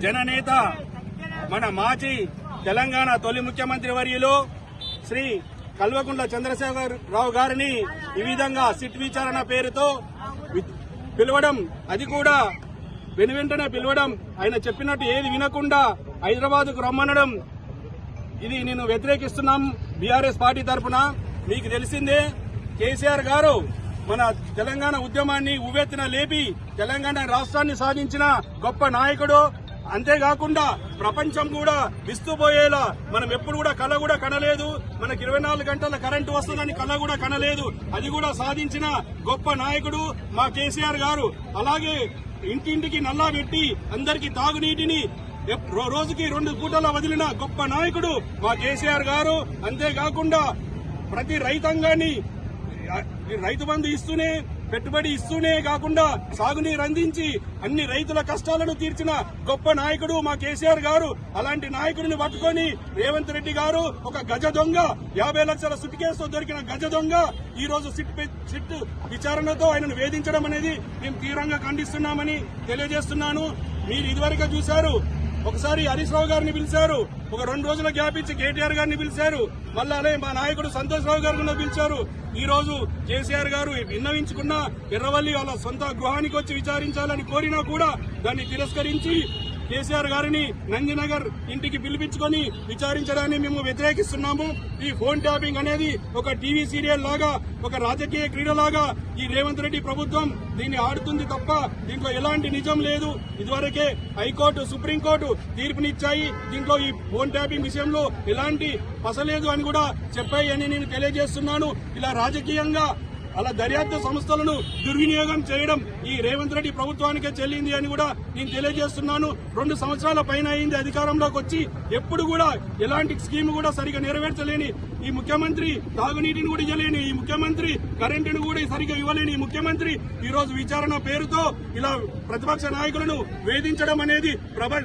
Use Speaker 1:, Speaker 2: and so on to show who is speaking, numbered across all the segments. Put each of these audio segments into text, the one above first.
Speaker 1: జననేత మన మాజీ తెలంగాణ తొలి ముఖ్యమంత్రి వర్యులు శ్రీ కల్వకుంట్ల చంద్రశేఖరరావు గారిని ఈ విధంగా సిట్ విచారణ పేరుతో పిలవడం, అది కూడా వెనువెంటనే పిలవడం, ఆయన చెప్పినట్టు ఏది వినకుండా హైదరాబాద్కు రమ్మనడం, ఇది నేను వ్యతిరేకిస్తున్నాం బీఆర్ఎస్ పార్టీ తరఫున. మీకు తెలిసిందే, కేసీఆర్ గారు మన తెలంగాణ ఉద్యమాన్ని ఉవ్వెత్తున లేపి తెలంగాణ రాష్ట్రాన్ని సాధించిన గొప్ప నాయకుడు. అంతేకాకుండా ప్రపంచం కూడా విస్తుపోయేలా మనం ఎప్పుడు కూడా కళ కూడా కనలేదు. మనకు 24 గంటల కరెంటు వస్తుందని కళ కూడా కనలేదు. అది కూడా సాధించిన గొప్ప నాయకుడు మా కేసీఆర్ గారు. అలాగే ఇంటింటికి నల్లా పెట్టి అందరికీ తాగునీటిని రోజుకి 2 పూటల వదిలిన గొప్ప నాయకుడు మా కేసీఆర్ గారు. అంతేకాకుండా ప్రతి రైతాంగాన్ని రైతు బంధు ఇస్తూనే, పెట్టుబడి ఇస్తూనే కాకుండా సాగునీరు అందించి అన్ని రైతుల కష్టాలను తీర్చిన గొప్ప నాయకుడు మా కేసీఆర్ గారు. అలాంటి నాయకుడిని పట్టుకొని రేవంత్ రెడ్డి గారు ఒక గజ దొంగ, 50 లక్షల సుట్ కేసుతో దొరికిన గజ దొంగ ఈ రోజు సిట్ విచారణతో ఆయనను వేధించడం అనేది మేము తీవ్రంగా ఖండిస్తున్నామని తెలియజేస్తున్నాను. మీరు ఇదివరకు చూశారు, ఒకసారి హరీష్ రావు గారిని పిలిచారు, ఒక 2 రోజుల గ్యాప్ ఇచ్చి కేటీఆర్ గారిని పిలిచారు, మళ్ళీ అదే మా నాయకుడు సంతోష్ రావు గారిని పిలిచారు. ఈ రోజు కేసీఆర్ గారు విన్నవించుకున్న ఎర్రవల్లి వాళ్ళ సొంత గృహానికి వచ్చి విచారించాలని కోరినా కూడా దాన్ని తిరస్కరించి కేసీఆర్ గారిని నందినగర్ ఇంటికి పిలిపించుకొని విచారించడాన్ని మేము వ్యతిరేకిస్తున్నాము. ఈ ఫోన్ ట్యాపింగ్ అనేది ఒక టీవీ సీరియల్ లాగా, ఒక రాజకీయ క్రీడలాగా ఈ రేవంత్ రెడ్డి ప్రభుత్వం దీన్ని ఆడుతుంది తప్ప దీంట్లో ఎలాంటి నిజం లేదు. ఇదివరకే హైకోర్టు, సుప్రీంకోర్టు తీర్పునిచ్చాయి. దీంట్లో ఈ ఫోన్ ట్యాపింగ్ విషయంలో ఎలాంటి పసలేదు అని కూడా చెప్పాయి అని నేను తెలియజేస్తున్నాను. ఇలా రాజకీయంగా అలా దర్యాప్తు సంస్థలను దుర్వినియోగం చేయడం ఈ రేవంత్ రెడ్డి ప్రభుత్వానికే చెల్లింది అని కూడా నేను తెలియజేస్తున్నాను. 2 సంవత్సరాల పైన అయింది అధికారంలోకి వచ్చి, ఎప్పుడు కూడా ఎలాంటి స్కీమ్ కూడా సరిగా నెరవేర్చలేని ఈ ముఖ్యమంత్రి, తాగునీటిని కూడా ఇవ్వలేని ఈ ముఖ్యమంత్రి, కరెంటును కూడా సరిగా ఇవ్వలేని ఈ ముఖ్యమంత్రి ఈ రోజు విచారణ పేరుతో ఇలా ప్రతిపక్ష నాయకులను వేధించడం అనేది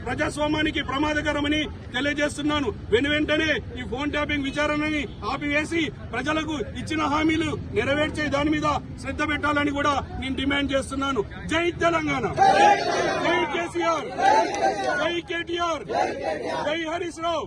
Speaker 1: ప్రజాస్వామ్యానికి ప్రమాదకరమని తెలియజేస్తున్నాను. వెనువెంటనే ఈ ఫోన్ ట్యాపింగ్ విచారణని ఆపివేసి ప్రజలకు ఇచ్చిన హామీలు నెరవేర్చే దాని మీద శ్రద్ధ పెట్టాలని కూడా నేను డిమాండ్ చేస్తున్నాను. జై తెలంగాణ, జై కేసీఆర్, జై కేటీఆర్, జై హరీష్ రావు.